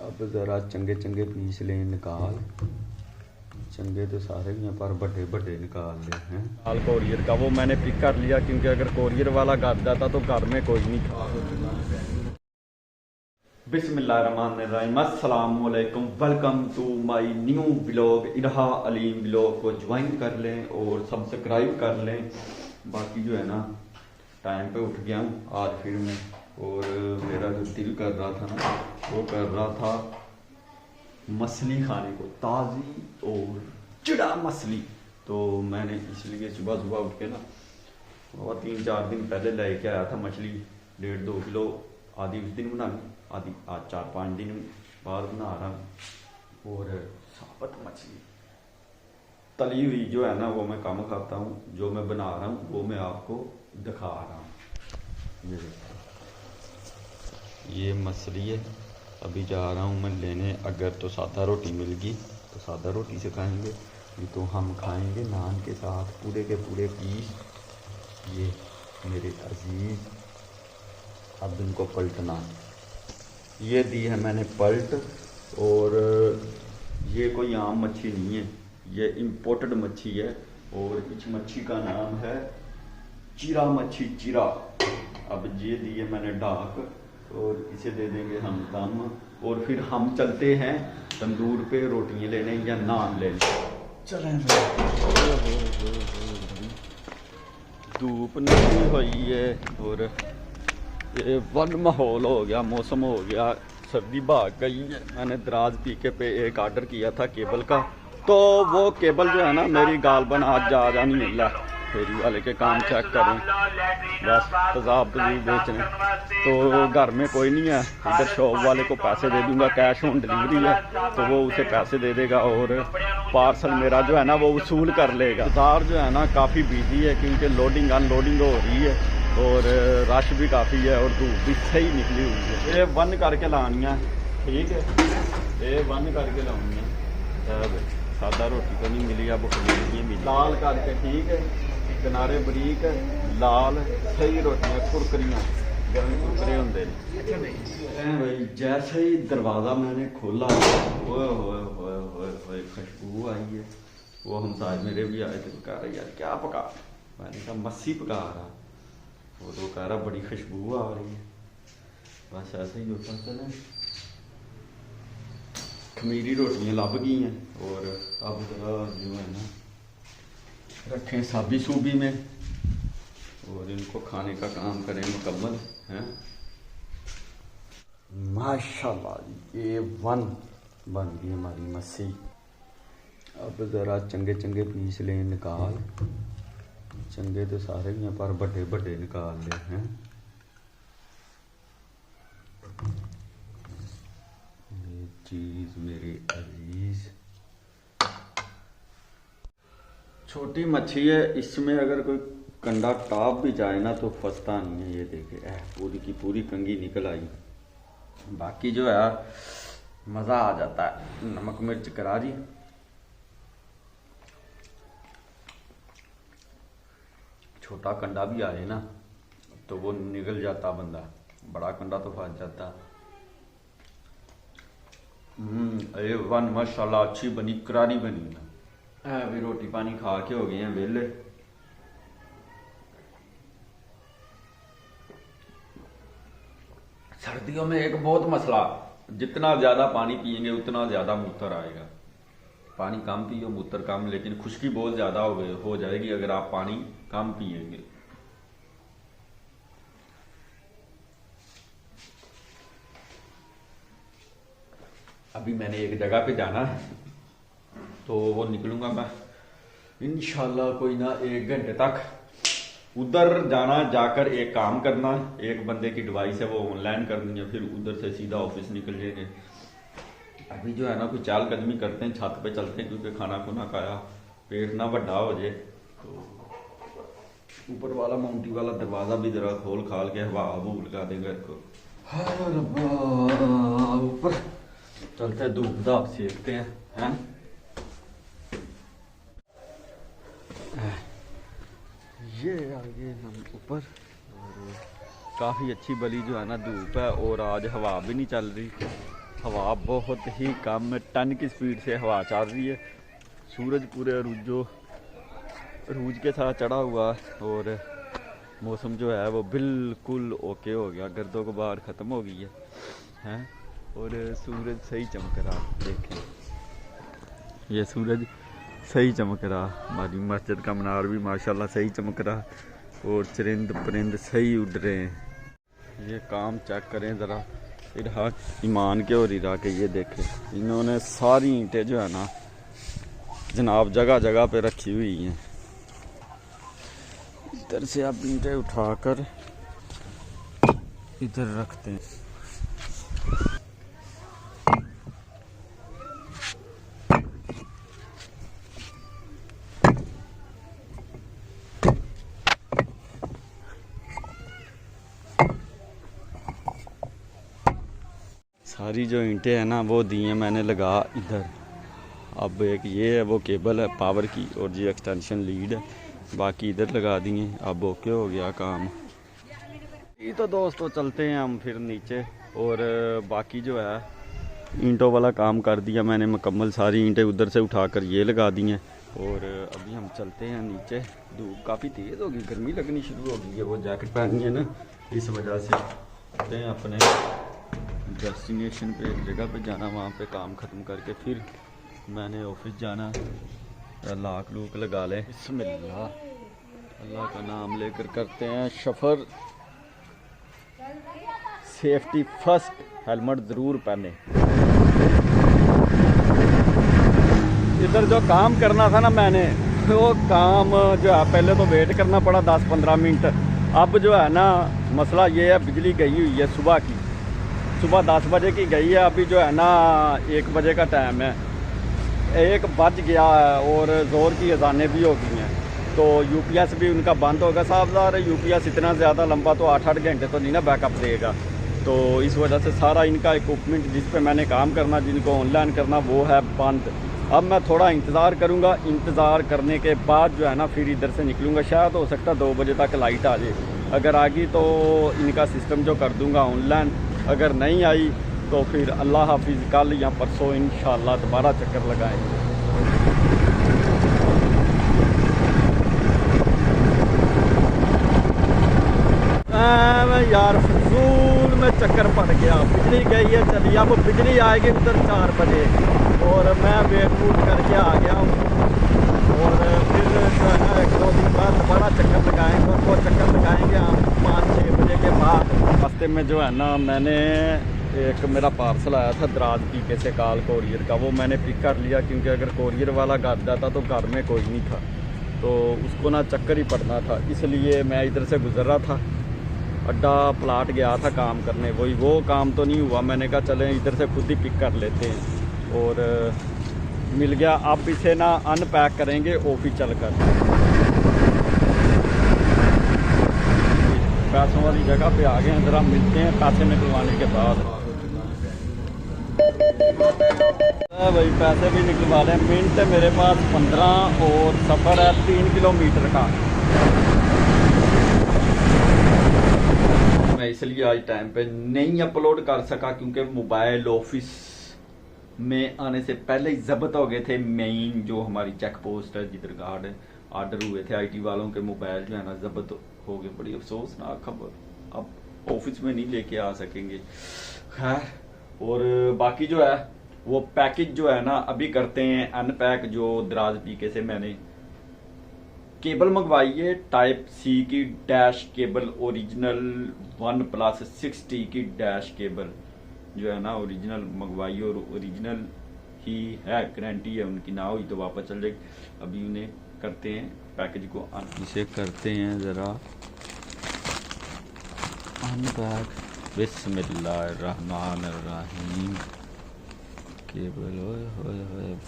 अब ज़रा चंगे चंगे पीस लें निकाल। चंगे तो सारे ही हैं पर बड़े बड़े निकाल ले हैं। हाल कोरियर का वो मैंने पिक कर लिया क्योंकि अगर कोरियर वाला घर जाता तो घर में कोई नहीं था। बिस्मिल्लाहिर्रहमानिर्रहीम, अस्सलाम वालेकुम, welcome to my new blog. Irha Aleem blog को ज्वाइन कर लें और सब्सक्राइब कर लें। बाकी जो है ना टाइम पे उठ गया हूँ आज फिर मैं, और मेरा जो दिल कर रहा था ना वो कर रहा था मछली खाने को, ताज़ी और चिड़ा मछली। तो मैंने इसलिए सुबह सुबह उठ के ना और 3-4 दिन पहले लेके आया था मछली 1.5-2 किलो। आधी उस दिन बना, आधी आज 4-5 दिन बाद बना रहा हूँ। और साबुत मछली तली हुई जो है ना वो मैं कम खाता हूँ, जो मैं बना रहा हूँ वो मैं आपको दिखा रहा हूँ। ये मछली है, अभी जा रहा हूँ मैं लेने। अगर तो सादा रोटी मिल गई तो सादा रोटी से खाएंगे, नहीं तो हम खाएंगे नान के साथ पूरे के पूरे पीस। ये मेरे अजीज, अब इनको पलटना। ये दी है मैंने पलट, और ये कोई आम मच्छी नहीं है, ये इम्पोर्टेड मच्छी है। और इस मच्छी का नाम है चिरा मच्छी, चिरा। अब ये दी है मैंने डाक, और इसे दे देंगे हम दम, और फिर हम चलते हैं तंदूर पे रोटियां लेने या नान लेने। चलें धूप निकली हुई है और ये वन माहौल हो गया, मौसम हो गया, सर्दी भाग गई है। मैंने दराज पीके पे एक ऑर्डर किया था केबल का, तो वो केबल जो है ना मेरी गालबन आज जा नहीं मिल रहा। फेरी वाले के काम चेक करें, बस तजाब तजूब बेचने। तो घर में कोई नहीं है, इधर शॉप वाले को पैसे दे दूंगा, कैश ऑन डिलीवरी है तो वो उसे पैसे दे देगा और पार्सल मेरा जो है ना वो वसूल कर लेगा। बाजार जो है ना काफ़ी बिजी है क्योंकि लोडिंग अनलोडिंग हो रही है और रश भी काफ़ी है और धूप भी सही निकली हुई है। ये वन करके लानी है, ठीक है, ये वन करके लानी है। सादा रोटी तो नहीं मिली, अब खमीरी मिली लाल करके, ठीक है, किनारे बरीक लाल सही रोटियां कुरकरियां गर्म कुरकरे होंगे भाई। जैसे ही दरवाज़ा मैंने खोला, ओए होए होए होए होए खुशबू आई है। वो हम साथ मेरे भी आए थे, कह रहे यार क्या पका, मैंने कहा मस्सी पका रहा। वो तो कह रहा बड़ी खुशबू आ रही है। बस ऐसे ही होता चले। खमीरी रोटियां लभ गई हैं और अब जरा जो है ना रखें साबी सूबी में और इनको खाने का काम करें मुकम्मल हैं। माशाल्लाह ये वन बन गई हमारी मच्छी। अब ज़रा चंगे चंगे पीस लें निकाल। चंगे तो सारे ही हैं पर बड़े बड़े निकाल ले हैं। ये चीज़ मेरे अजीज छोटी मच्छी है, इसमें अगर कोई कंडा टाप भी जाए ना तो फंसता नहीं है। ये देखे पूरी की पूरी कंगी निकल आई। बाकी जो है मज़ा आ जाता है। नमक मिर्च करा दी, छोटा कंडा भी आए ना तो वो निकल जाता बंदा, बड़ा कंडा तो फंस जाता। ये वन माशाल्लाह अच्छी बनी, करारी बनी ना। अभी रोटी पानी खा के हो गए हैं वेले। सर्दियों में एक बहुत मसला, जितना ज्यादा पानी पिएंगे उतना ज्यादा मूत्र आएगा। पानी कम पियो मूत्र कम, लेकिन खुश्की बहुत ज्यादा हो जाएगी अगर आप पानी कम पिएंगे। अभी मैंने एक जगह पे जाना है तो वो निकलूंगा मैं इंशाल्लाह कोई ना 1 घंटे तक। उधर जाना, जाकर एक काम करना, एक बंदे की डिवाइस है वो ऑनलाइन करनी है, फिर उधर से सीधा ऑफिस निकल जाएंगे। अभी जो है ना कोई चाल कदमी करते हैं, छत पे चलते हैं क्योंकि खाना खुना खाया, पेट ना बड़ा हो जाए। तो ऊपर वाला माउंटी वाला दरवाज़ा भी जरा खोल खाल के हवा भूल लगा देगा इसको। ऊपर चलते धूप धाप सेकते हैं। ये आगे हम ऊपर, और काफ़ी अच्छी बली जो है ना धूप है और आज हवा भी नहीं चल रही। हवा बहुत ही कम टन की स्पीड से हवा चल रही है। सूरज पूरे अरूज के साथ चढ़ा हुआ और मौसम जो है वो बिल्कुल ओके हो गया, गर्दों गुबार ख़त्म हो गई है हैं। और सूरज सही चमक रहा, देखें ये सूरज सही चमक रहा। हमारी मस्जिद का मीनार भी माशाल्लाह सही चमक रहा और चरिंद परिंद सही उड़ रहे हैं। ये काम चेक करें ज़रा, इधर ईमान के और इरा के ये देखें, इन्होंने सारी ईंटें जो है ना जनाब जगह जगह पे रखी हुई हैं। इधर से आप ईंटें उठाकर इधर रखते हैं। सारी जो ईंटें हैं ना वो दी हैं मैंने लगा इधर। अब एक ये है वो केबल है पावर की और ये एक्सटेंशन लीड है, बाकी इधर लगा दिए। अब ओके हो गया काम। ये तो दोस्तों चलते हैं हम फिर नीचे। और बाकी जो है ईंटों वाला काम कर दिया मैंने मुकम्मल, सारी ईंटें उधर से उठाकर ये लगा दी हैं। और अभी हम चलते हैं नीचे। धूप काफ़ी तेज़ होगी, गर्मी लगनी शुरू हो गई है। वो जैकेट पहनी है ना, इस वजह से चलते हैं अपने डेस्टिनेशन पे, एक जगह पे जाना, वहाँ पे काम ख़त्म करके फिर मैंने ऑफिस जाना। लाख लूक लगा लें, बिस्मिल्लाह, अल्लाह का नाम लेकर करते हैं सफ़र। सेफ्टी फर्स्ट, हेलमेट ज़रूर पहने। इधर जो काम करना था ना मैंने, वो काम जो है पहले तो वेट करना पड़ा 10-15 मिनट। अब जो है ना मसला ये है, बिजली गई हुई है सुबह 10 बजे की गई है। अभी जो है ना 1 बजे का टाइम है, 1 बज गया है और ज़ोर की अजानें भी हो गई हैं। तो यूपीएस भी उनका बंद होगा। साहब यूपीएस इतना ज़्यादा लंबा तो 8-8 घंटे तो नहीं ना बैकअप देगा। तो इस वजह से सारा इनका इक्विपमेंट जिस पे मैंने काम करना, जिनको ऑनलाइन करना, वो है बंद। अब मैं थोड़ा इंतज़ार करूँगा, इंतज़ार करने के बाद जो है ना फिर इधर से निकलूँगा। शायद हो सकता 2 बजे तक लाइट आ जाए। अगर आ गई तो इनका सिस्टम जो कर दूँगा ऑनलाइन, अगर नहीं आई तो फिर अल्लाह हाफिज़, कल या परसों इंशाअल्लाह दोबारा चक्कर लगाएंगे। यार फजूल में चक्कर पड़ गया। बिजली गई है, चलिए अब बिजली आएगी उधर 4 बजे और मैं वेट वूट करके आ गया हूँ। और फिर जो है ना 1-2 दिन बाद दोबारा चक्कर लगाएंगे, और वो चक्कर लगाएंगे हम 5-6 बजे के बाद। रास्ते में जो है ना मैंने एक मेरा पार्सल आया था दराज पीके से काल कोरियर का, वो मैंने पिक कर लिया क्योंकि अगर कोरियर वाला घर जाता तो घर में कोई नहीं था, तो उसको ना चक्कर ही पड़ना था। इसलिए मैं इधर से गुजर रहा था, अड्डा प्लाट गया था काम करने, वो काम तो नहीं हुआ। मैंने कहा चलें इधर से खुद ही पिक कर लेते हैं, और मिल गया। अब इसे ना अनपैक करेंगे ऑफिस चलकर। पैसों वाली जगह पे आ गए हैं, ज़रा मिलते हैं पैसे निकलवाने के बाद। भाई पैसे भी निकलवा लें। मिनट है मेरे पास 15 और सफ़र है 3 किलोमीटर का। मैं इसलिए आज टाइम पे नहीं अपलोड कर सका क्योंकि मोबाइल ऑफिस में आने से पहले ही जब्त हो गए थे। मेन जो हमारी चेक पोस्ट है जिधर गार्ड आर्डर हुए थे आईटी वालों के, मोबाइल जो है ना जब्त हो गए। बड़ी अफसोसनाक खबर, अब ऑफिस में नहीं लेके आ सकेंगे। खैर, और बाकी जो है वो पैकेज जो है ना अभी करते हैं अनपैक। जो दराज पीके से मैंने केबल मंगवाई है टाइप सी की dash cable, original OnePlus 6T की डैश केबल जो है ना ओरिजिनल मंगवाई, और ओरिजिनल ही है, गारंटी है उनकी, ना हुई तो वापस चल जाएगी। अभी उन्हें करते हैं पैकेज को इसे करते हैं ज़रा अनपैक। बिस्मिल्लाहिर्रहमानिर्रहीम। Cable,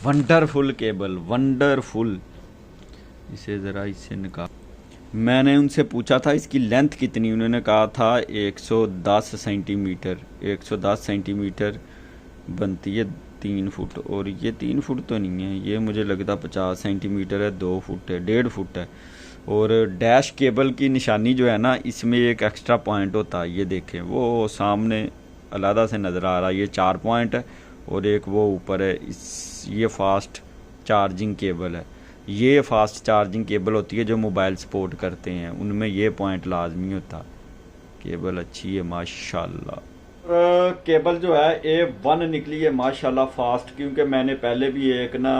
wonderful cable, wonderful. इसे ज़रा इससे निकाल। मैंने उनसे पूछा था इसकी लेंथ कितनी, उन्होंने कहा था 110 सेंटीमीटर। 110 सेंटीमीटर बनती है 3 फुट, और ये 3 फुट तो नहीं है, ये मुझे लगता 50 सेंटीमीटर है, 2 फुट है, 1.5 फुट है। और डैश केबल की निशानी जो है ना इसमें एक एक्स्ट्रा पॉइंट होता है, ये देखें वो सामने अलहदा से नज़र आ रहा है। ये 4 पॉइंट है और एक वो ऊपर है, इस ये फास्ट चार्जिंग केबल है। ये फास्ट चार्जिंग केबल होती है जो मोबाइल सपोर्ट करते हैं, उनमें ये पॉइंट लाजमी होता। केबल अच्छी है माशाल्लाह। केबल जो है A1 निकली है माशाल्लाह फास्ट, क्योंकि मैंने पहले भी एक ना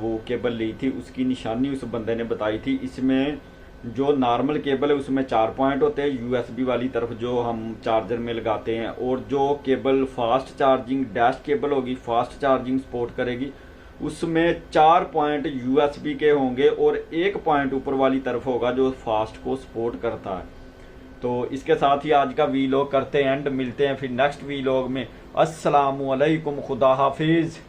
वो केबल ली थी, उसकी निशानी उस बंदे ने बताई थी। इसमें जो नॉर्मल केबल है उसमें 4 पॉइंट होते हैं USB वाली तरफ जो हम चार्जर में लगाते हैं, और जो cable fast charging dash cable होगी, फास्ट चार्जिंग सपोर्ट करेगी, उसमें 4 पॉइंट USB के होंगे और 1 पॉइंट ऊपर वाली तरफ होगा जो फास्ट को सपोर्ट करता है। तो इसके साथ ही आज का वीलॉग करते हैं एंड, मिलते हैं फिर नेक्स्ट वीलॉग में। अस्सलामु अलैकुम, खुदा हाफिज।